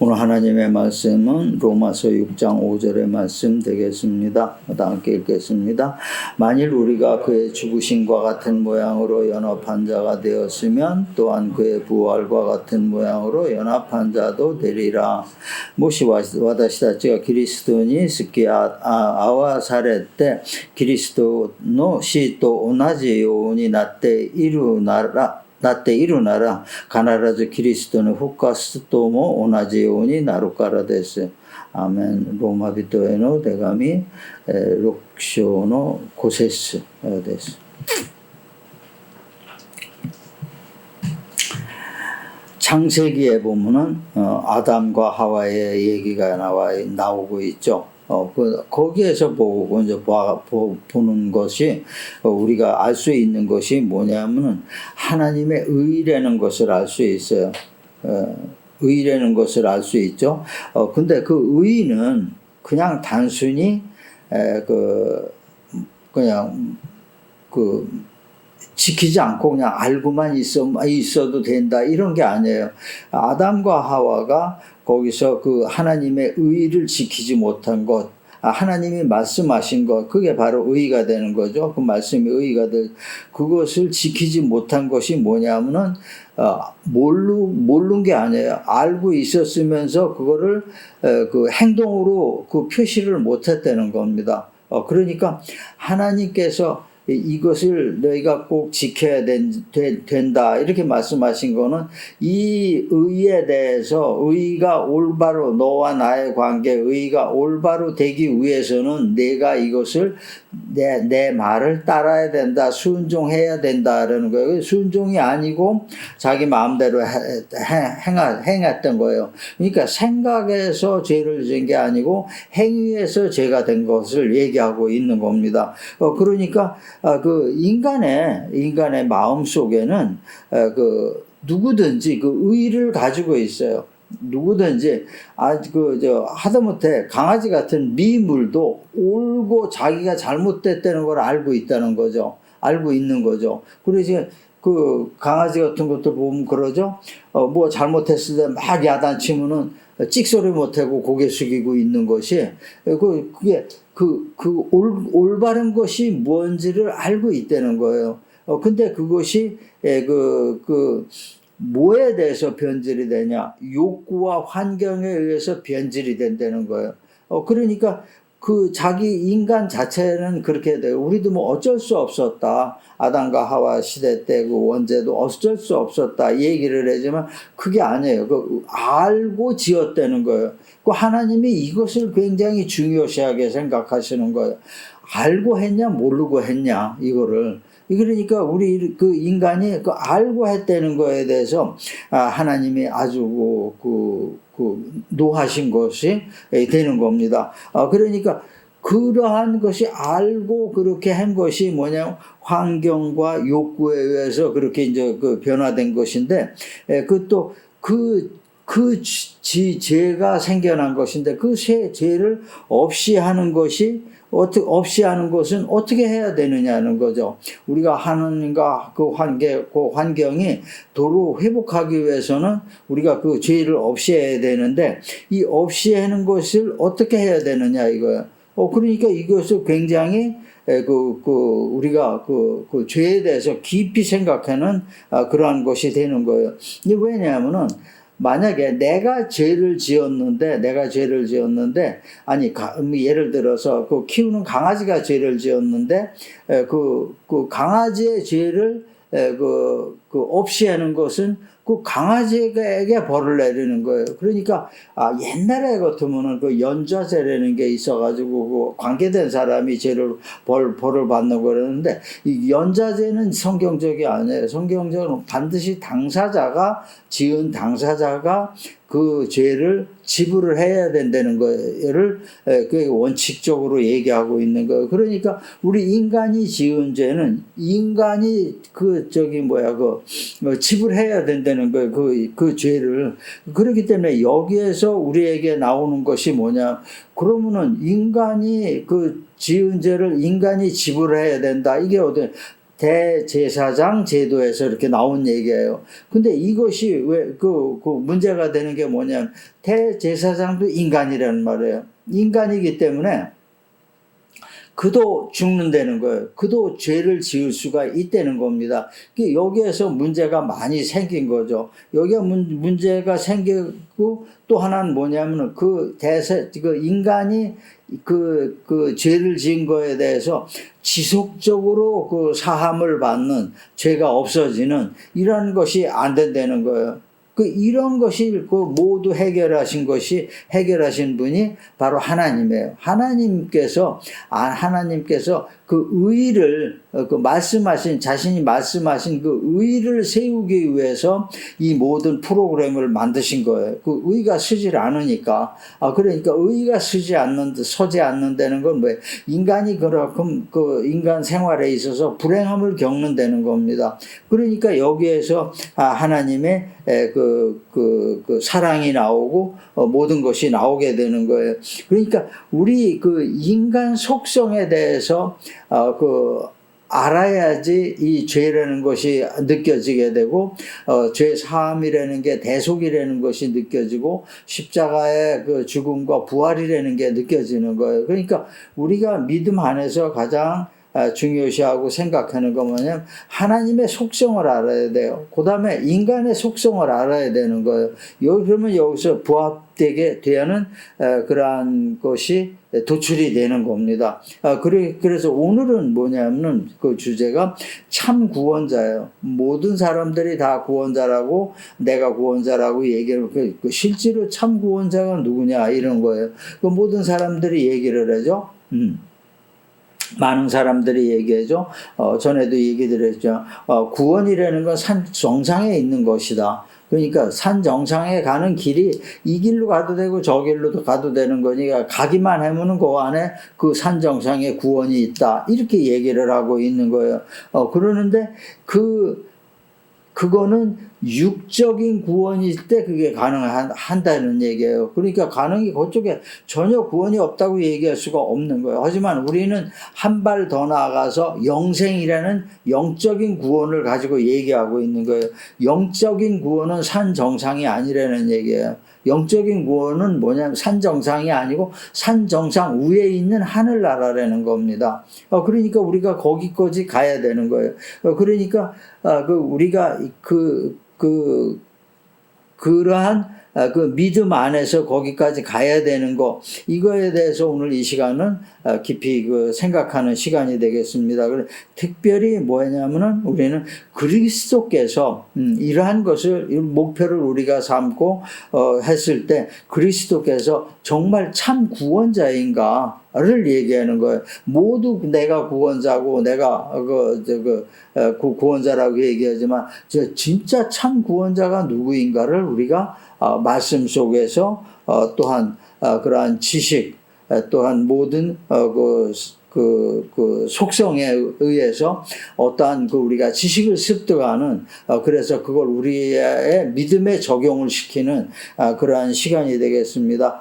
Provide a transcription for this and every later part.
오늘 하나님의 말씀은 로마서 6장 5절의 말씀 되겠습니다. 다 함께 읽겠습니다. 만일 우리가 그의 죽으심과 같은 모양으로 연합한 자가 되었으면 또한 그의 부활과 같은 모양으로 연합한 자도 되리라. 모시 와다시たちがキリストに付き合わされてキリストの死と同じようになっているなら必ずキリストの復活とも同じようになるからです。アーメン。ローマ人への手紙6章の5節です。창세기에 보면은 아담과 하와의 얘기가 나오고 있죠. 거기에서 보고 이제 보는 것이 우리가 알 수 있는 것이 뭐냐면은 하나님의 의라는 것을 알 수 있어요. 의라는 것을 알 수 있죠. 근데 그 의는 그냥 단순히 그냥 지키지 않고 그냥 알고만 있어도 된다 이런 게 아니에요. 아담과 하와가 거기서 그 하나님의 의를 지키지 못한 것, 하나님이 말씀하신 것, 그게 바로 의가 되는 거죠. 그 말씀이 의가 그것을 지키지 못한 것이 뭐냐면은 모르는 게 아니에요. 알고 있었으면서 그거를 그 행동으로 그 표시를 못했다는 겁니다. 그러니까 하나님께서 이것을 너희가 꼭 지켜야 된다 이렇게 말씀하신 거는 이 의에 대해서 의가 올바로 너와 나의 관계 의가 올바로 되기 위해서는 내가 이것을 내 말을 따라야 된다 순종해야 된다라는 거예요. 순종이 아니고 자기 마음대로 행했던 거예요. 그러니까 생각에서 죄를 지은 게 아니고 행위에서 죄가 된 것을 얘기하고 있는 겁니다. 그러니까 그 인간의 마음 속에는 누구든지 그 의를 가지고 있어요. 누구든지 하다못해 강아지 같은 미물도 옳고 자기가 잘못됐다는 걸 알고 있다는 거죠. 알고 있는 거죠. 그래서 그 강아지 같은 것도 보면 그러죠. 뭐 잘못했을 때 막 야단치면은 찍소리 못하고 고개 숙이고 있는 것이 그게 올바른 것이 뭔지를 알고 있다는 거예요. 근데 그것이 뭐에 대해서 변질이 되냐? 욕구와 환경에 의해서 변질이 된다는 거예요. 그러니까 그 자기 인간 자체는 그렇게 돼요. 우리도 뭐 어쩔 수 없었다. 아담과 하와 시대 때 그 원죄도 어쩔 수 없었다. 얘기를 하지만 그게 아니에요. 알고 지었다는 거예요. 하나님이 이것을 굉장히 중요시하게 생각하시는 거예요. 알고 했냐, 모르고 했냐, 이거를. 그러니까 우리 그 인간이 알고 했다는 거에 대해서 하나님이 아주 노하신 것이 되는 겁니다. 그러니까 그러한 것이 알고 그렇게 한 것이 뭐냐면 환경과 욕구에 의해서 그렇게 이제 변화된 것인데 그것도 죄가 생겨난 것인데 그 죄를 없이 하는 것은 어떻게 해야 되느냐는 거죠. 우리가 하나님과 그 환경이 도로 회복하기 위해서는 우리가 그 죄를 없이 해야 되는데 이 없이 하는 것을 어떻게 해야 되느냐 이거예요. 그러니까 이것을 굉장히 우리가 그 죄에 대해서 깊이 생각하는 그러한 것이 되는 거예요. 이게 왜냐하면은 만약에 내가 죄를 지었는데 아니 예를 들어서 그 키우는 강아지가 죄를 지었는데 그 강아지의 죄를 없이 하는 것은 그 강아지에게 벌을 내리는 거예요. 그러니까 옛날에 같으면은 그 연좌제라는 게 있어가지고 그 관계된 사람이 벌을 받는 거라는데 이 연좌제는 성경적이 아니에요. 성경적으로 반드시 지은 당사자가 그 죄를 지불을 해야 된다는 거를 그 원칙적으로 얘기하고 있는 거예요. 그러니까 우리 인간이 지은 죄는 인간이 지불해야 된다는 거예요. 그 죄를. 그렇기 때문에 여기에서 우리에게 나오는 것이 뭐냐? 그러면은 인간이 그 지은 죄를 인간이 지불해야 된다. 이게 대제사장 제도에서 이렇게 나온 얘기예요. 근데 이것이 왜 그 문제가 되는 게 뭐냐면 대제사장도 인간이라는 말이에요. 인간이기 때문에 그도 죽는다는 거예요. 그도 죄를 지을 수가 있다는 겁니다. 여기에서 문제가 많이 생긴 거죠. 여기가 문제가 생기고 또 하나는 뭐냐면 그 인간이 그 죄를 지은 거에 대해서 지속적으로 그 사함을 받는, 죄가 없어지는 이런 것이 안 된다는 거예요. 이런 것이 모두 해결하신 분이 바로 하나님이에요. 하나님께서 그 의를, 자신이 말씀하신 그 의를 세우기 위해서 이 모든 프로그램을 만드신 거예요. 그 의가 서질 않으니까. 그러니까 의가 서지 않는다는 건 뭐예요? 인간이 그만큼 그 인간 생활에 있어서 불행함을 겪는다는 겁니다. 그러니까 여기에서 하나님의 그 사랑이 나오고 모든 것이 나오게 되는 거예요. 그러니까 우리 그 인간 속성에 대해서 알아야지 이 죄라는 것이 느껴지게 되고, 죄 사함이라는 게, 대속이라는 것이 느껴지고, 십자가의 그 죽음과 부활이라는 게 느껴지는 거예요. 그러니까 우리가 믿음 안에서 가장 중요시하고 생각하는 건 뭐냐면 하나님의 속성을 알아야 돼요. 그 다음에 인간의 속성을 알아야 되는 거예요. 그러면 여기서 부합되게 되는 그러한 것이 도출이 되는 겁니다. 그래서 오늘은 뭐냐면 그 주제가 참 구원자예요. 모든 사람들이 다 구원자라고, 내가 구원자라고 얘기를, 실제로 참 구원자가 누구냐 이런 거예요. 모든 사람들이 얘기를 하죠. 많은 사람들이 얘기하죠. 전에도 얘기 드렸죠. 구원이라는 건 산 정상에 있는 것이다. 그러니까 산 정상에 가는 길이 이 길로 가도 되고 저 길로도 가도 되는 거니까 가기만 하면은 그 안에 그 산 정상에 구원이 있다. 이렇게 얘기를 하고 있는 거예요. 그러는데 그거는 육적인 구원일 때 그게 가능한다는 얘기예요. 그러니까 그쪽에 전혀 구원이 없다고 얘기할 수가 없는 거예요. 하지만 우리는 한 발 더 나아가서 영생이라는 영적인 구원을 가지고 얘기하고 있는 거예요. 영적인 구원은 산 정상이 아니라는 얘기예요. 영적인 구원은 뭐냐면 산 정상이 아니고 산 정상 위에 있는 하늘나라라는 겁니다. 그러니까 우리가 거기까지 가야 되는 거예요. 그러니까 우리가 그러한 그 믿음 안에서 거기까지 가야 되는 거, 이거에 대해서 오늘 이 시간은 깊이 생각하는 시간이 되겠습니다. 특별히 뭐냐면은 우리는 그리스도께서 이러한 것을, 목표를 우리가 삼고 했을 때 그리스도께서 정말 참 구원자인가를 얘기하는 거예요. 모두 내가 구원자고 내가 구원자라고 얘기하지만 진짜 참 구원자가 누구인가를 우리가 말씀 속에서 또한 그러한 지식, 또한 모든 그 속성에 의해서 어떠한 우리가 지식을 습득하는, 그래서 그걸 우리의 믿음에 적용을 시키는 그러한 시간이 되겠습니다.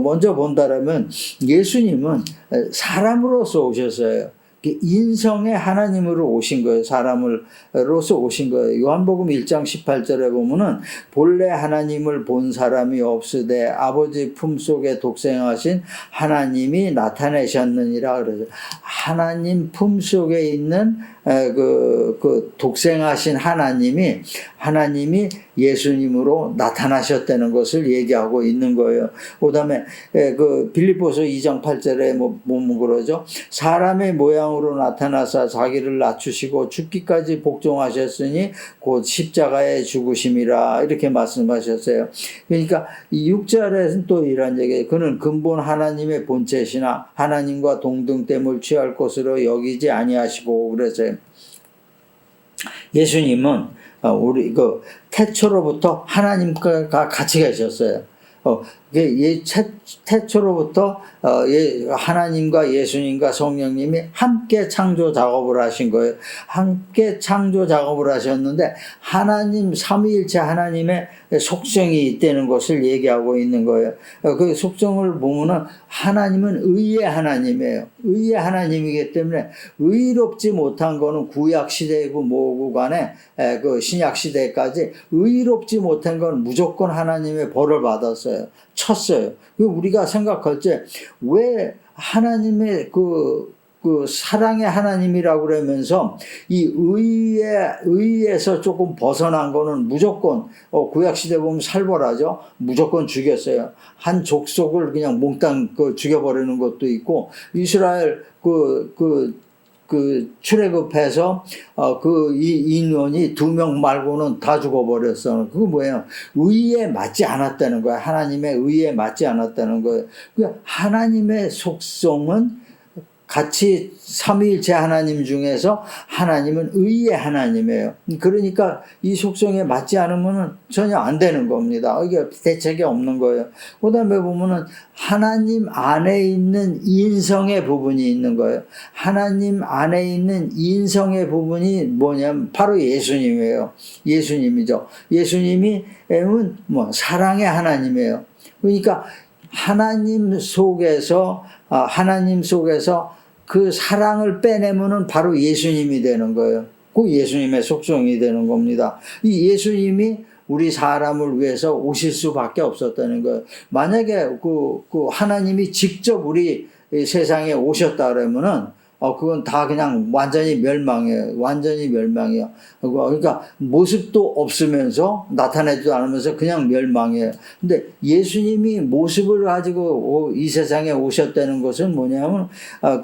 먼저 본다라면 예수님은 사람으로서 오셨어요. 인성의 하나님으로 오신 거예요. 사람으로서 오신 거예요. 요한복음 1장 18절에 보면은 본래 하나님을 본 사람이 없으되 아버지 품속에 독생하신 하나님이 나타내셨느니라 그러죠. 하나님 품속에 있는 그 독생하신 하나님이 예수님으로 나타나셨다는 것을 얘기하고 있는 거예요. 그 다음에 빌립보서 2장 8절에 보면 그러죠. 사람의 모양으로 나타나사 자기를 낮추시고 죽기까지 복종하셨으니 곧 십자가에 죽으심이라, 이렇게 말씀하셨어요. 그러니까 이 6절에는 또 이런 얘기예요. 그는 근본 하나님의 본체시나 하나님과 동등됨을 취할 것으로 여기지 아니하시고, 그래서요. 예수님은 우리 태초로부터 하나님과 같이 계셨어요. 태초로부터 하나님과 예수님과 성령님이 함께 창조 작업을 하신 거예요. 함께 창조 작업을 하셨는데 하나님, 삼위일체 하나님의 속성이 있다는 것을 얘기하고 있는 거예요. 그 속성을 보면은 하나님은 의의 하나님이에요. 의의 하나님이기 때문에 의롭지 못한 거는 구약 시대이고 뭐고 간에 그 신약 시대까지 의롭지 못한 건 무조건 하나님의 벌을 받았어요. 쳤어요. 우리가 생각할 때 왜 하나님의 그 사랑의 하나님이라고 그러면서 이 의에서 조금 벗어난 거는 무조건 구약시대 보면 살벌하죠. 무조건 죽였어요. 한 족속을 그냥 몽땅 죽여버리는 것도 있고, 이스라엘 출애굽해서 이 인원이 2명 말고는 다 죽어버렸어. 그거 뭐예요? 의에 맞지 않았다는 거야. 하나님의 의에 맞지 않았다는 거예요. 하나님의 속성은 같이 삼위일체 하나님 중에서 하나님은 의의 하나님이에요. 그러니까 이 속성에 맞지 않으면 전혀 안 되는 겁니다. 이게 대책이 없는 거예요. 그 다음에 보면은 하나님 안에 있는 인성의 부분이 있는 거예요. 하나님 안에 있는 인성의 부분이 뭐냐면 바로 예수님이에요. 예수님이죠. 예수님이 사랑의 하나님이에요. 그러니까 하나님 속에서 그 사랑을 빼내면은 바로 예수님이 되는 거예요. 그 예수님의 속성이 되는 겁니다. 이 예수님이 우리 사람을 위해서 오실 수밖에 없었다는 거예요. 만약에 하나님이 직접 우리 세상에 오셨다 그러면은 그건 다 그냥 완전히 멸망이에요. 완전히 멸망이에요. 그러니까 모습도 없으면서 나타내지도 않으면서 그냥 멸망이에요. 근데 예수님이 모습을 가지고 이 세상에 오셨다는 것은 뭐냐면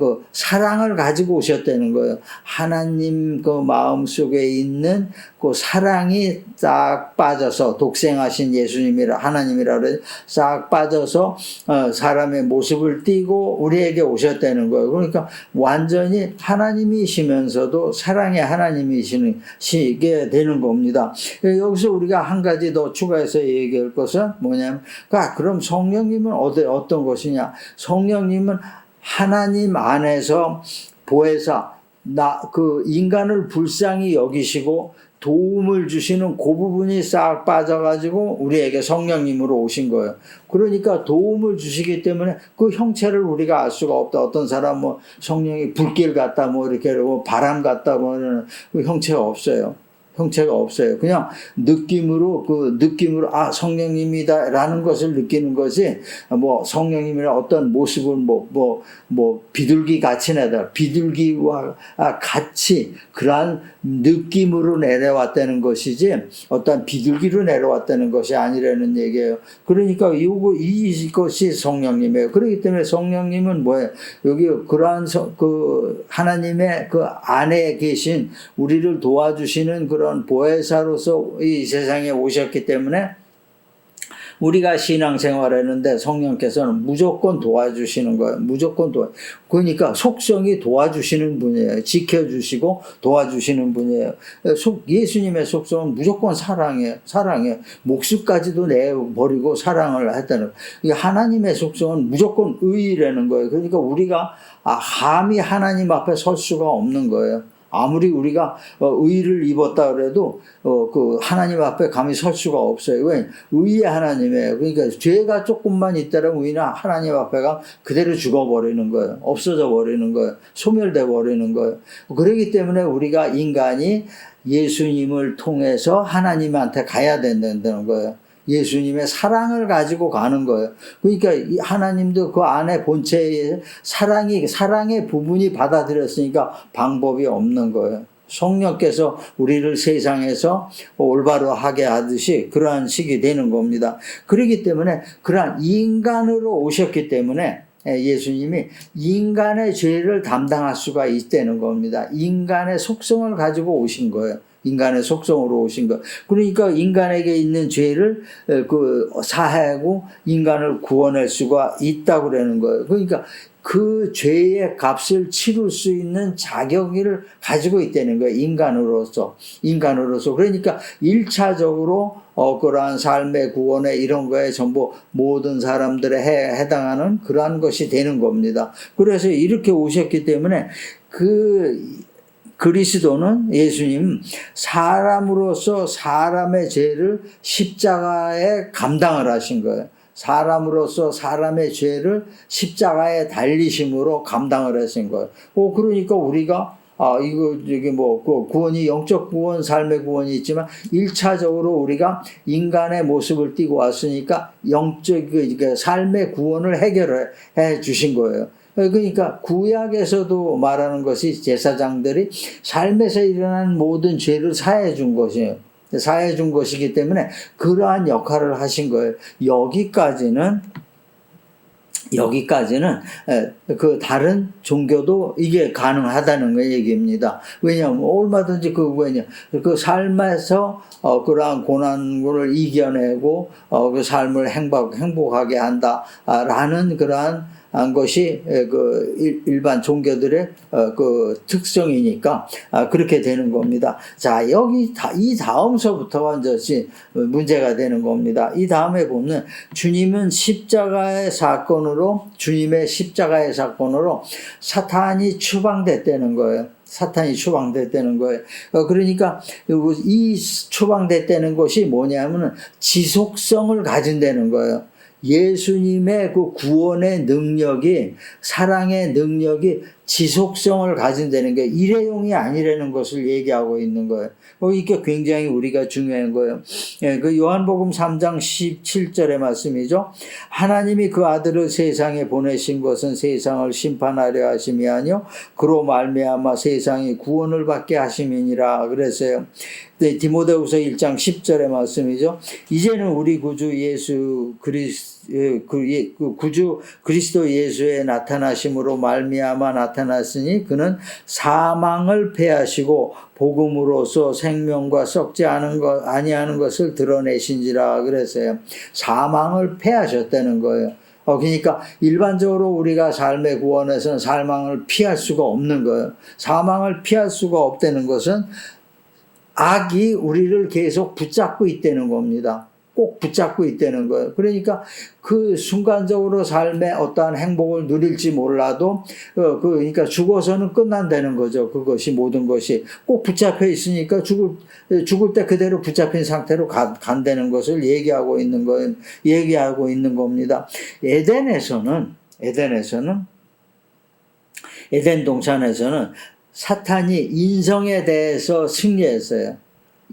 그 사랑을 가지고 오셨다는 거예요. 하나님 그 마음 속에 있는 그 사랑이 싹 빠져서 독생하신 예수님이라 하나님이라 그래서 싹 빠져서 사람의 모습을 띠고 우리에게 오셨다는 거예요. 그러니까 완전히 하나님이시면서도 사랑의 하나님이시게 되는 겁니다. 여기서 우리가 한 가지 더 추가해서 얘기할 것은 뭐냐면, 그럼 성령님은 어떤 것이냐? 성령님은 하나님 안에서 보혜사, 인간을 불쌍히 여기시고 도움을 주시는 그 부분이 싹 빠져가지고 우리에게 성령님으로 오신 거예요. 그러니까 도움을 주시기 때문에 그 형체를 우리가 알 수가 없다. 어떤 사람 성령이 불길 같다 이렇게 바람 같다 이런 형체가 없어요. 형체가 없어요. 그냥 느낌으로 성령님이다라는 것을 느끼는 것이 성령님이라 어떤 모습을 비둘기 같이 내다 비둘기와 같이 그러한 느낌으로 내려왔다는 것이지 어떤 비둘기로 내려왔다는 것이 아니라는 얘기예요. 그러니까 이것이 성령님이에요. 그렇기 때문에 성령님은 뭐예요? 여기 그러한 하나님의 그 안에 계신 우리를 도와주시는 그런 보혜사로서 이 세상에 오셨기 때문에 우리가 신앙생활하는데 성령께서는 무조건 도와주시는 거예요. 그러니까 속성이 도와주시는 분이에요. 지켜주시고 도와주시는 분이에요. 예수님의 속성은 무조건 사랑이에요. 목숨까지도 내버리고 사랑을 했다는 거예요. 하나님의 속성은 무조건 의라는 거예요. 그러니까 우리가 감히 하나님 앞에 설 수가 없는 거예요. 아무리 우리가 의를 입었다 그래도 하나님 앞에 감히 설 수가 없어요. 왜? 의의 하나님이에요. 그러니까 죄가 조금만 있다면 우리는 하나님 앞에가 그대로 죽어버리는 거예요. 없어져 버리는 거예요. 소멸돼 버리는 거예요. 그렇기 때문에 우리가 인간이 예수님을 통해서 하나님한테 가야 된다는 거예요. 예수님의 사랑을 가지고 가는 거예요. 그러니까 하나님도 그 안에 본체에 사랑의 부분이 받아들였으니까 방법이 없는 거예요. 성령께서 우리를 세상에서 올바로 하게 하듯이 그러한 식이 되는 겁니다. 그렇기 때문에 그러한 인간으로 오셨기 때문에 예수님이 인간의 죄를 담당할 수가 있다는 겁니다. 인간의 속성을 가지고 오신 거예요. 인간의 속성으로 오신 것. 그러니까 인간에게 있는 죄를 사하고 인간을 구원할 수가 있다고 그러는 거예요. 그러니까 그 죄의 값을 치룰 수 있는 자격을 가지고 있다는 거예요. 인간으로서. 그러니까 1차적으로 그러한 삶의 구원에 이런 거에 전부 모든 사람들에 해당하는 그러한 것이 되는 겁니다. 그래서 이렇게 오셨기 때문에 그리스도는 예수님 사람으로서 사람의 죄를 십자가에 감당을 하신 거예요. 사람으로서 사람의 죄를 십자가에 달리심으로 감당을 하신 거예요. 그러니까 우리가 이게 그 구원이 영적 구원, 삶의 구원이 있지만 1차적으로 우리가 인간의 모습을 띠고 왔으니까 영적 삶의 구원을 해결해 주신 거예요. 그러니까 구약에서도 말하는 것이 제사장들이 삶에서 일어난 모든 죄를 사해 준 것이에요. 사해 준 것이기 때문에 그러한 역할을 하신 거예요. 여기까지는 그 다른 종교도 이게 가능하다는 거 얘기입니다. 왜냐하면 얼마든지 그 삶에서 그러한 고난을 이겨내고 그 삶을 행복하게 한다라는 그러한 것이 그 일반 종교들의 그 특성이니까 그렇게 되는 겁니다. 자, 이 다음서부터가 이제 문제가 되는 겁니다. 이 다음에 보면 주님의 십자가의 사건으로 사탄이 추방됐다는 거예요. 그러니까 이 추방됐다는 것이 뭐냐면은 지속성을 가진다는 거예요. 예수님의 그 구원의 능력이, 사랑의 능력이 지속성을 가진다는 게 일회용이 아니라는 것을 얘기하고 있는 거예요. 이게 굉장히 우리가 중요한 거예요. 그 요한복음 3장 17절의 말씀이죠. 하나님이 그 아들을 세상에 보내신 것은 세상을 심판하려 하심이 아니요 그로 말미암아 세상이 구원을 받게 하심이니라 그랬어요. 디모데후서 1장 10절의 말씀이죠. 이제는 우리 구주 예수 구주 그리스도 예수의 나타나심으로 말미암아 나타났으니 그는 사망을 패하시고 복음으로서 생명과 썩지 아니하는 것을 드러내신지라 그랬어요. 사망을 패하셨다는 거예요. 그러니까 일반적으로 우리가 삶의 구원에서는 사망을 피할 수가 없는 거예요. 사망을 피할 수가 없다는 것은 악이 우리를 계속 붙잡고 있다는 겁니다. 꼭 붙잡고 있다는 거예요. 그러니까 그 순간적으로 삶의 어떠한 행복을 누릴지 몰라도 그러니까 죽어서는 끝난다는 거죠. 그것이 모든 것이 꼭 붙잡혀 있으니까 죽을 때 그대로 붙잡힌 상태로 간다는 것을 얘기하고 있는 겁니다. 에덴 동산에서는 사탄이 인성에 대해서 승리했어요.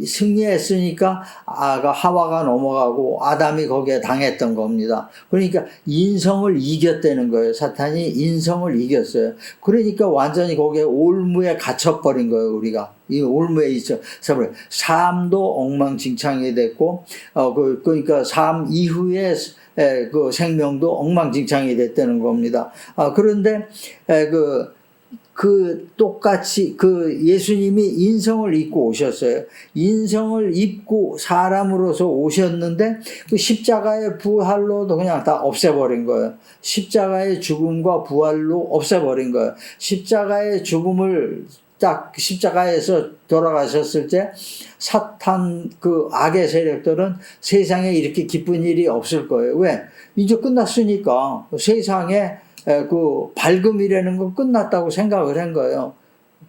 승리했으니까 하와가 넘어가고 아담이 거기에 당했던 겁니다. 그러니까 인성을 이겼다는 거예요. 사탄이 인성을 이겼어요. 그러니까 완전히 거기에 올무에 갇혀버린 거예요. 우리가 이 올무에 있어 삶도 엉망진창이 됐고 그러니까 삶 이후에 그 생명도 엉망진창이 됐다는 겁니다. 그런데 똑같이 예수님이 인성을 입고 오셨어요. 인성을 입고 사람으로서 오셨는데 그 십자가의 부활로도 그냥 다 없애버린 거예요. 십자가의 죽음과 부활로 없애버린 거예요. 십자가의 죽음을 십자가에서 돌아가셨을 때 사탄 악의 세력들은 세상에 이렇게 기쁜 일이 없을 거예요. 왜? 이제 끝났으니까 세상에 밝음이라는 건 끝났다고 생각을 한 거예요.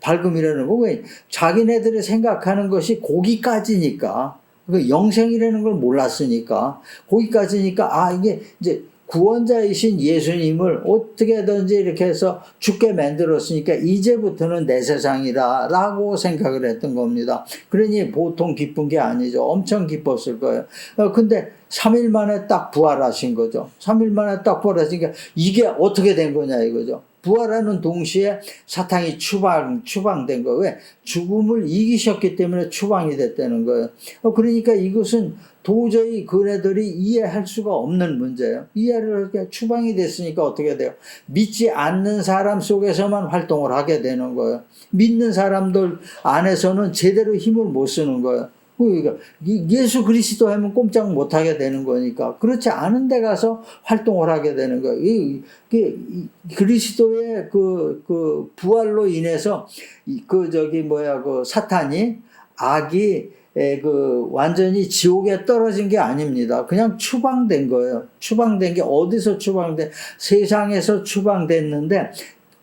밝음이라는 거. 왜? 자기네들이 생각하는 것이 거기까지니까. 영생이라는 걸 몰랐으니까. 거기까지니까, 이게 이제 구원자이신 예수님을 어떻게든지 이렇게 해서 죽게 만들었으니까 이제부터는 내 세상이다 라고 생각을 했던 겁니다. 그러니 보통 기쁜 게 아니죠. 엄청 기뻤을 거예요. 근데 3일 만에 딱 부활하신 거죠. 3일 만에 딱 부활하시니까 이게 어떻게 된 거냐 이거죠. 부활하는 동시에 사탄이 추방된 거예요. 왜? 죽음을 이기셨기 때문에 추방이 됐다는 거예요. 그러니까 이것은 도저히 그네들이 이해할 수가 없는 문제예요. 이해를 하게 추방이 됐으니까 어떻게 돼요? 믿지 않는 사람 속에서만 활동을 하게 되는 거예요. 믿는 사람들 안에서는 제대로 힘을 못 쓰는 거예요. 그러니까 예수 그리스도 하면 꼼짝 못하게 되는 거니까 그렇지 않은 데 가서 활동을 하게 되는 거예요. 그리스도의 그 부활로 인해서 사탄이 악이 완전히 지옥에 떨어진 게 아닙니다. 그냥 추방된 거예요. 추방된 게 어디서 세상에서 추방됐는데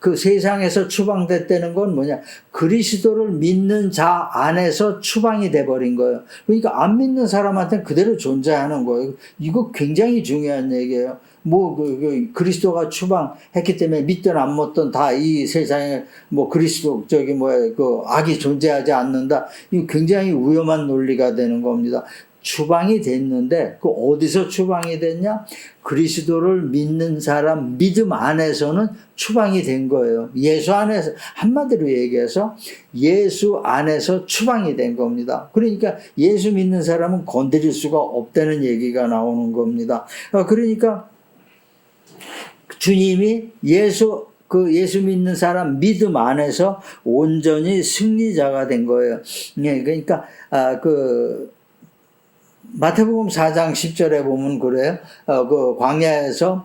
그 세상에서 추방됐다는 건 뭐냐? 그리스도를 믿는 자 안에서 추방이 돼버린 거예요. 그러니까 안 믿는 사람한테는 그대로 존재하는 거예요. 이거 굉장히 중요한 얘기예요. 그리스도가 추방했기 때문에 믿든 안 믿든 다 이 세상에 그리스도, 악이 존재하지 않는다. 이거 굉장히 위험한 논리가 되는 겁니다. 추방이 됐는데, 어디서 추방이 됐냐? 그리스도를 믿는 사람 믿음 안에서는 추방이 된 거예요. 예수 안에서, 한마디로 얘기해서 예수 안에서 추방이 된 겁니다. 그러니까 예수 믿는 사람은 건드릴 수가 없다는 얘기가 나오는 겁니다. 그러니까 주님이 예수 믿는 사람 믿음 안에서 온전히 승리자가 된 거예요. 그러니까, 마태복음 4장 10절에 보면 그래요. 광야에서,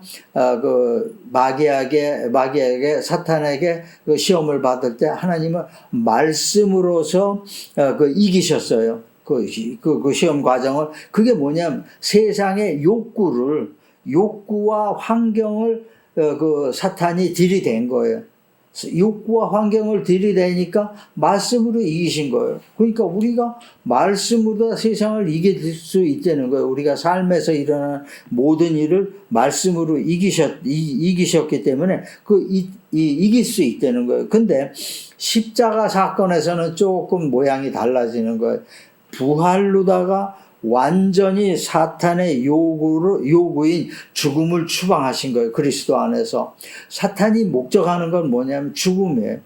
마귀에게, 사탄에게 시험을 받을 때 하나님은 말씀으로서, 이기셨어요. 그 시험 과정을. 그게 뭐냐면 세상의 욕구와 환경을 사탄이 들이댄 거예요. 욕구와 환경을 들이대니까 말씀으로 이기신 거예요. 그러니까 우리가 말씀으로 세상을 이길 수 있다는 거예요. 우리가 삶에서 일어나는 모든 일을 말씀으로 이기셨기 때문에 이길 수 있다는 거예요. 근데 십자가 사건에서는 조금 모양이 달라지는 거예요. 부활로다가 완전히 사탄의 요구인 죽음을 추방하신 거예요. 그리스도 안에서. 사탄이 목적하는 건 뭐냐면 죽음이에요.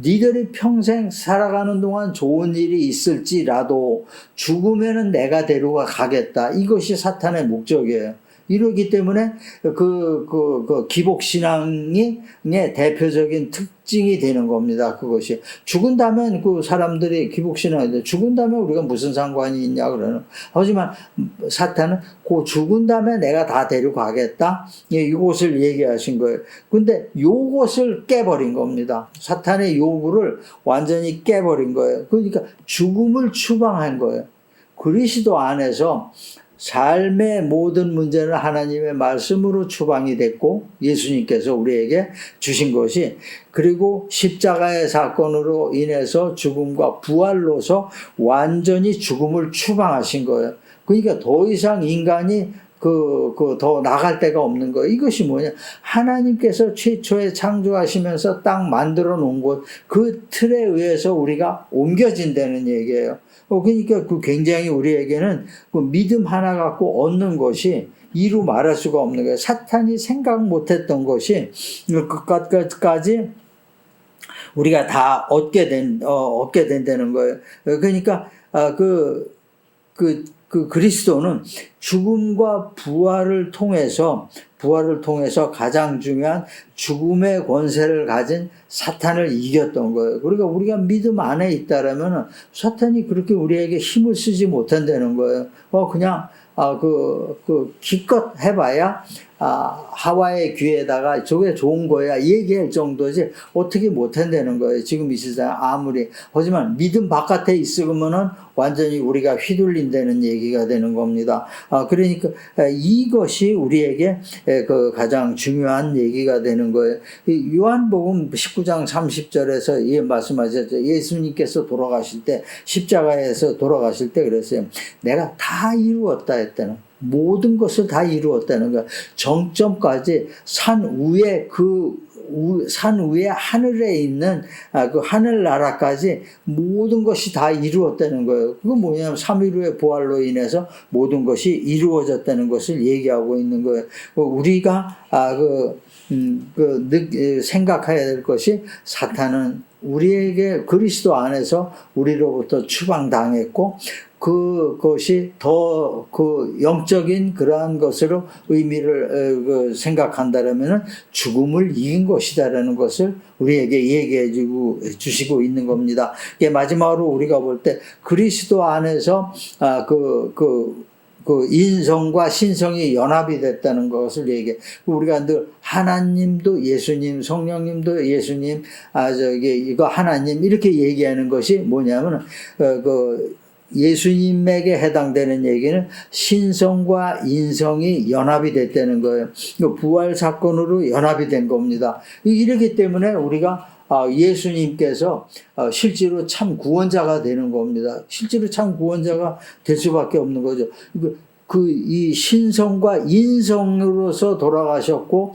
니들이 평생 살아가는 동안 좋은 일이 있을지라도 죽으면은 내가 데려가 가겠다. 이것이 사탄의 목적이에요. 이러기 때문에 기복신앙의 대표적인 특징이 되는 겁니다. 그것이. 죽은다면 사람들이 기복신앙인데 죽은다면 우리가 무슨 상관이 있냐 그러는. 하지만 사탄은 죽은 다음에 내가 다 데려가겠다. 이것을 얘기하신 거예요. 근데 요것을 깨버린 겁니다. 사탄의 요구를 완전히 깨버린 거예요. 그러니까 죽음을 추방한 거예요. 그리스도 안에서 삶의 모든 문제는 하나님의 말씀으로 추방이 됐고 예수님께서 우리에게 주신 것이, 그리고 십자가의 사건으로 인해서 죽음과 부활로서 완전히 죽음을 추방하신 거예요. 그러니까 더 이상 인간이 더 나갈 데가 없는 거예요. 이것이 뭐냐? 하나님께서 최초에 창조하시면서 딱 만들어 놓은 곳, 그 틀에 의해서 우리가 옮겨진다는 얘기예요. 그러니까 굉장히 우리에게는 믿음 하나 갖고 얻는 것이 이루 말할 수가 없는 거예요. 사탄이 생각 못했던 것이 끝까지 우리가 다 얻게 된다는 거예요. 그러니까 그리스도는 죽음과 부활을 통해서 가장 중요한 죽음의 권세를 가진 사탄을 이겼던 거예요. 그러니까 우리가 믿음 안에 있다라면 사탄이 그렇게 우리에게 힘을 쓰지 못한다는 거예요. 그냥 기껏 해봐야 하와의 귀에다가 저게 좋은 거야 얘기할 정도지 어떻게 못한다는 거예요. 지금 이 세상 아무리. 하지만 믿음 바깥에 있으면은 완전히 우리가 휘둘린다는 얘기가 되는 겁니다. 그러니까 이것이 우리에게 가장 중요한 얘기가 되는 거예요. 요한복음 19장 30절에서 말씀하셨죠. 예수님께서 돌아가실 때, 십자가에서 돌아가실 때 그랬어요. 내가 다 이루었다 했다는, 모든 것을 다 이루었다는 거야. 정점까지 산 위에 하늘에 있는 그 하늘나라까지 모든 것이 다 이루었다는 거예요. 그건 뭐냐면 3일 후에 부활로 인해서 모든 것이 이루어졌다는 것을 얘기하고 있는 거예요. 우리가 생각해야 될 것이, 사탄은 우리에게 그리스도 안에서 우리로부터 추방당했고, 그것이 더 영적인 그러한 것으로 의미를 생각한다라면 죽음을 이긴 것이다라는 것을 우리에게 얘기해 주시고 있는 겁니다. 마지막으로 우리가 볼 때 그리스도 안에서 인성과 신성이 연합이 됐다는 것을 얘기해. 우리가 늘 하나님도 예수님, 성령님도 예수님, 이거 하나님, 이렇게 얘기하는 것이 뭐냐면, 예수님에게 해당되는 얘기는 신성과 인성이 연합이 됐다는 거예요. 부활 사건으로 연합이 된 겁니다. 이렇기 때문에 우리가 예수님께서 실제로 참 구원자가 되는 겁니다. 실제로 참 구원자가 될 수밖에 없는 거죠. 이 신성과 인성으로서 돌아가셨고,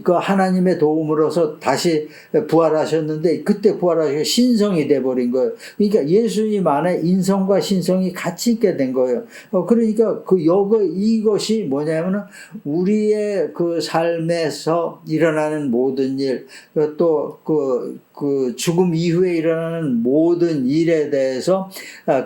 그 하나님의 도움으로서 다시 부활하셨는데, 그때 부활하셔서 신성이 돼버린 거예요. 그러니까 예수님 안에 인성과 신성이 같이 있게 된 거예요. 그러니까 이것이 뭐냐면은, 우리의 그 삶에서 일어나는 모든 일, 또 그 죽음 이후에 일어나는 모든 일에 대해서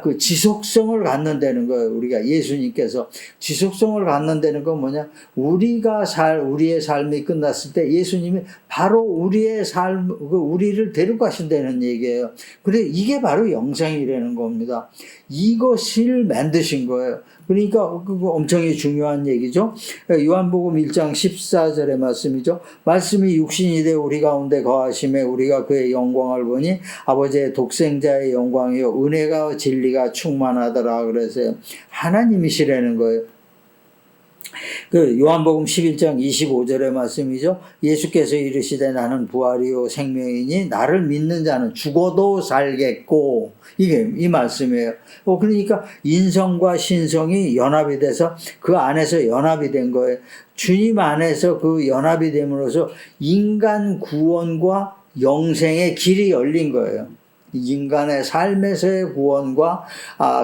그 지속성을 갖는다는 거예요. 우리가 예수님께서 지속성을 갖는다는 건 뭐냐? 우리의 삶이 끝났을 때 예수님이 바로 우리를 데려가신다는 얘기예요. 그래 이게 바로 영생이라는 겁니다. 이것을 만드신 거예요. 그러니까 그거 엄청 중요한 얘기죠. 요한복음 1장 14절의 말씀이죠. 말씀이 육신이 되어 우리 가운데 거하심에 우리가 그의 영광을 보니 아버지의 독생자의 영광이요 은혜가 진리가 충만하더라 그래서 하나님이시라는 거예요. 요한복음 11장 25절의 말씀이죠. 예수께서 이르시되 나는 부활이요 생명이니 나를 믿는 자는 죽어도 살겠고, 이게 이 말씀이에요. 그러니까 인성과 신성이 연합이 돼서 그 안에서 연합이 된 거예요. 주님 안에서 그 연합이 됨으로써 인간 구원과 영생의 길이 열린 거예요. 인간의 삶에서의 구원과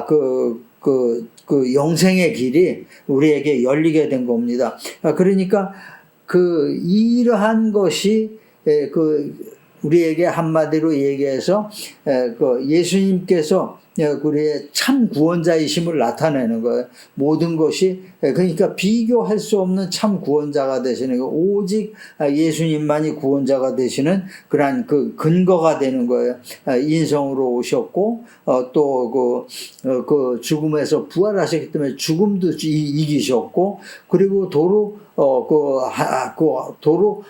그 영생의 길이 우리에게 열리게 된 겁니다. 그러니까 이러한 것이 우리에게 한마디로 얘기해서 예수님께서 우리의 참 구원자이심을 나타내는 거예요. 모든 것이 그러니까 비교할 수 없는 참 구원자가 되시는 거, 오직 예수님만이 구원자가 되시는 그러한 그 근거가 되는 거예요. 인성으로 오셨고 또 그 죽음에서 부활하셨기 때문에 죽음도 이기셨고, 그리고 도로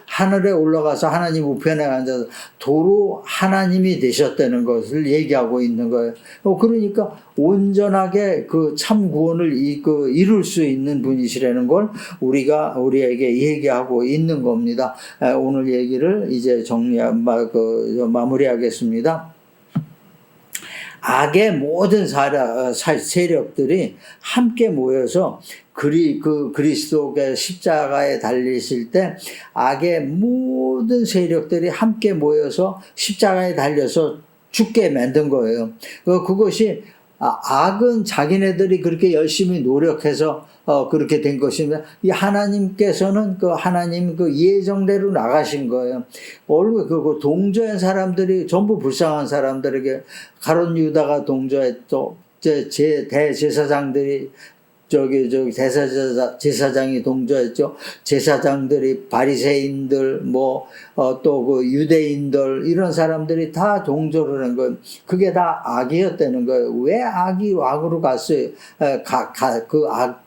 하늘에 올라가서 하나님 우편에 앉아서 도로 하나님이 되셨다는 것을 얘기하고 있는 거예요. 그러니까 온전하게 그 참 구원을 이룰 수 있는 분이시라는 걸 우리에게 얘기하고 있는 겁니다. 오늘 얘기를 이제 마무리하겠습니다. 악의 모든 세력들이 함께 모여서 그리스도의 십자가에 달리실 때 악의 모든 세력들이 함께 모여서 십자가에 달려서 죽게 만든 거예요. 그것이 악은 자기네들이 그렇게 열심히 노력해서 그렇게 된 것입니다. 이 하나님께서는 하나님 예정대로 나가신 거예요. 원래 동조한 사람들이 전부 불쌍한 사람들에게 가룟 유다가 동조했죠. 대제사장들이 제사장이 동조했죠. 제사장들이 바리새인들 또 유대인들 이런 사람들이 다 동조를 한 거예요. 그게 다 악이었다는 거예요. 왜 악이 악으로 갔어요?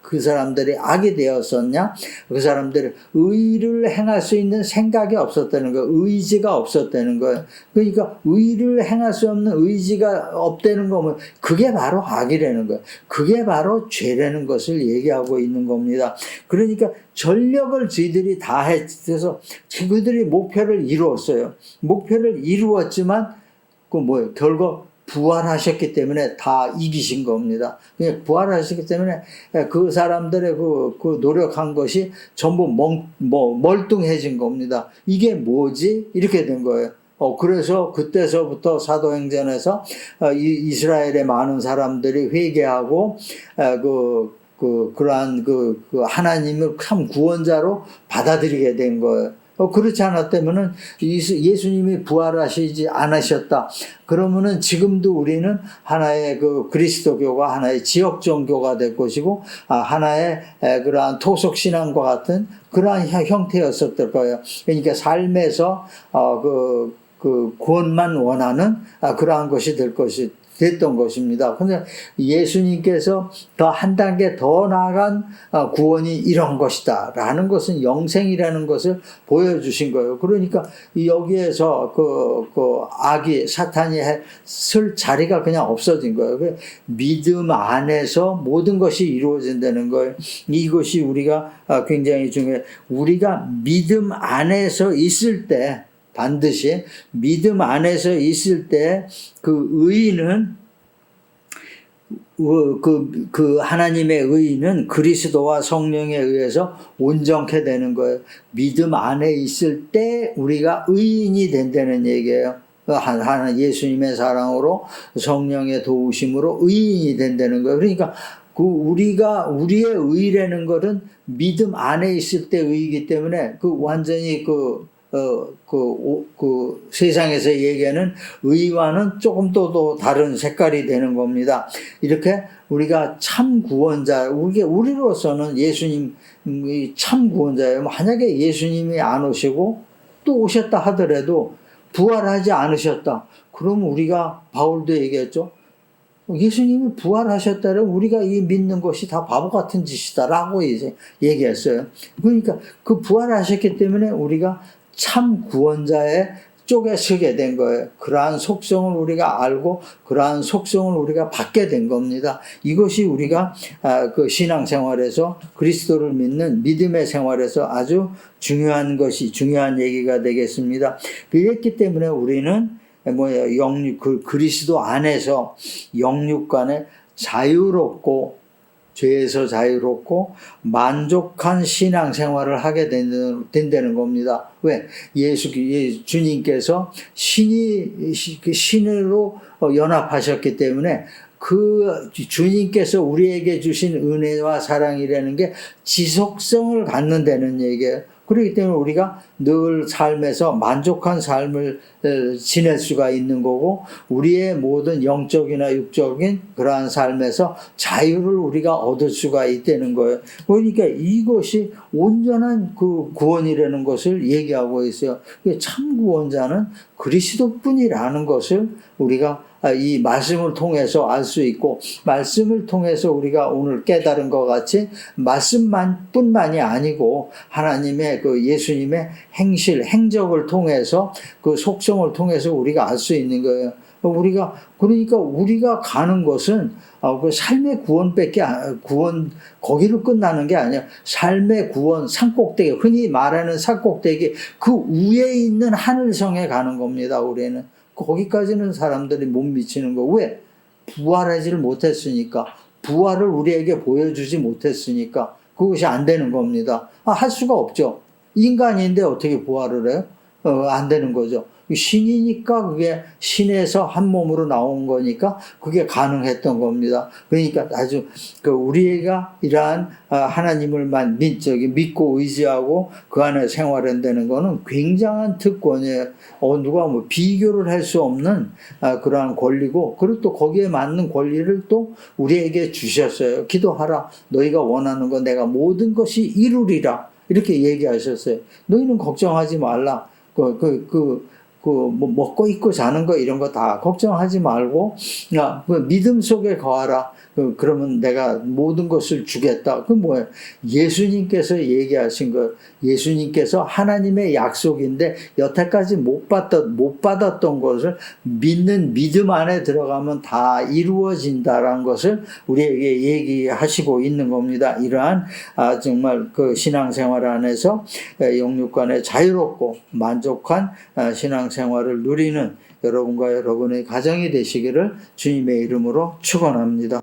그 사람들이 악이 되었었냐? 그 사람들이 의를 행할 수 있는 생각이 없었다는 거예요. 의지가 없었다는 거예요. 그러니까 의를 행할 수 없는 의지가 없다는 거면 그게 바로 악이라는 거예요. 그게 바로 죄라는 것을 얘기하고 있는 겁니다. 그러니까 전력을 저희들이 다해서 그들이 목표를 이루었어요. 목표를 이루었지만 결국 부활하셨기 때문에 다 이기신 겁니다. 그냥 부활하셨기 때문에 그 사람들의 그 노력한 것이 전부 멀뚱해진 겁니다. 이게 뭐지? 이렇게 된 거예요. 그래서 그때서부터 사도행전에서 이스라엘의 많은 사람들이 회개하고 그러한 하나님을 참 구원자로 받아들이게 된 거예요. 그렇지 않았다면은 예수님이 부활하시지 않으셨다. 그러면은 지금도 우리는 하나의 그리스도교가 하나의 지역 종교가 될 것이고, 하나의 그러한 토속 신앙과 같은 그러한 형태였었을 거예요. 그러니까 삶에서 구원만 원하는 그러한 것이 될 것이 됐던 것입니다. 근데 예수님께서 더 한 단계 더 나아간 구원이 이런 것이다 라는 것은 영생이라는 것을 보여주신 거예요. 그러니까 여기에서 악이 사탄이 쓸 자리가 그냥 없어진 거예요. 믿음 안에서 모든 것이 이루어진다는 거예요. 이것이 우리가 굉장히 중요해요. 우리가 믿음 안에서 있을 때, 반드시 믿음 안에서 있을 때 그 의인은 그 하나님의 의인은 그리스도와 성령에 의해서 온전케 되는 거예요. 믿음 안에 있을 때 우리가 의인이 된다는 얘기예요. 하나 예수님의 사랑으로 성령의 도우심으로 의인이 된다는 거예요. 그러니까 우리의 의라는 것은 믿음 안에 있을 때 의이기 때문에 완전히 세상에서 얘기하는 의와는 조금 더 다른 색깔이 되는 겁니다. 이렇게 우리가 참 구원자, 우리로서는 예수님이 참 구원자예요. 만약에 예수님이 안 오시고 또 오셨다 하더라도 부활하지 않으셨다. 그럼 우리가 바울도 얘기했죠. 예수님이 부활하셨다면 우리가 이 믿는 것이 다 바보 같은 짓이다라고 이제 얘기했어요. 그러니까 그 부활하셨기 때문에 우리가 참 구원자의 쪽에 서게 된 거예요. 그러한 속성을 우리가 알고 그러한 속성을 우리가 받게 된 겁니다. 이것이 우리가 그 신앙생활에서 그리스도를 믿는 믿음의 생활에서 아주 중요한 얘기가 되겠습니다. 그랬기 때문에 우리는 그리스도 안에서 영육 간에 자유롭고 죄에서 자유롭고 만족한 신앙생활을 하게 된다는 겁니다. 왜? 주님께서 신으로 연합하셨기 때문에 그 주님께서 우리에게 주신 은혜와 사랑이라는 게 지속성을 갖는다는 얘기예요. 그렇기 때문에 우리가 늘 삶에서 만족한 삶을 지낼 수가 있는 거고 우리의 모든 영적이나 육적인 그러한 삶에서 자유를 우리가 얻을 수가 있다는 거예요. 그러니까 이것이 온전한 그 구원이라는 것을 얘기하고 있어요. 참 구원자는 그리스도뿐이라는 것을 우리가 이 말씀을 통해서 알 수 있고 말씀을 통해서 우리가 오늘 깨달은 것 같이 말씀뿐만이 아니고 하나님의 예수님의 행적을 통해서 그 속성을 통해서 우리가 알 수 있는 거예요. 그러니까 우리가 가는 것은 그 삶의 구원 거기로 끝나는 게 아니야. 삶의 구원 산꼭대기, 흔히 말하는 산꼭대기 그 위에 있는 하늘성에 가는 겁니다. 우리는 거기까지는 사람들이 못 미치는 거. 왜? 부활하지를 못했으니까. 부활을 우리에게 보여주지 못했으니까 그것이 안 되는 겁니다. 할 수가 없죠. 인간인데 어떻게 부활을 해요? 안 되는 거죠. 신이니까 그게 신에서 한 몸으로 나온 거니까 그게 가능했던 겁니다. 그러니까 아주 우리가 이러한 하나님을 믿고 의지하고 그 안에 생활한다는 거는 굉장한 특권이에요. 누가 비교를 할 수 없는 그러한 권리고 그리고 또 거기에 맞는 권리를 또 우리에게 주셨어요. 기도하라. 너희가 원하는 거 내가 모든 것이 이루리라. 이렇게 얘기하셨어요. 너희는 걱정하지 말라. 먹고 입고 자는 거 이런 거 다 걱정하지 말고 믿음 속에 거하라. 그러면 내가 모든 것을 주겠다. 그 뭐예요? 예수님께서 얘기하신 거. 예수님께서 하나님의 약속인데 여태까지 못 받았던 것을 믿는 믿음 안에 들어가면 다 이루어진다라는 것을 우리에게 얘기하시고 있는 겁니다. 이러한 정말 그 신앙생활 안에서 영육간에 자유롭고 만족한 신앙생활을 누리는 여러분과 여러분의 가정이 되시기를 주님의 이름으로 축원합니다.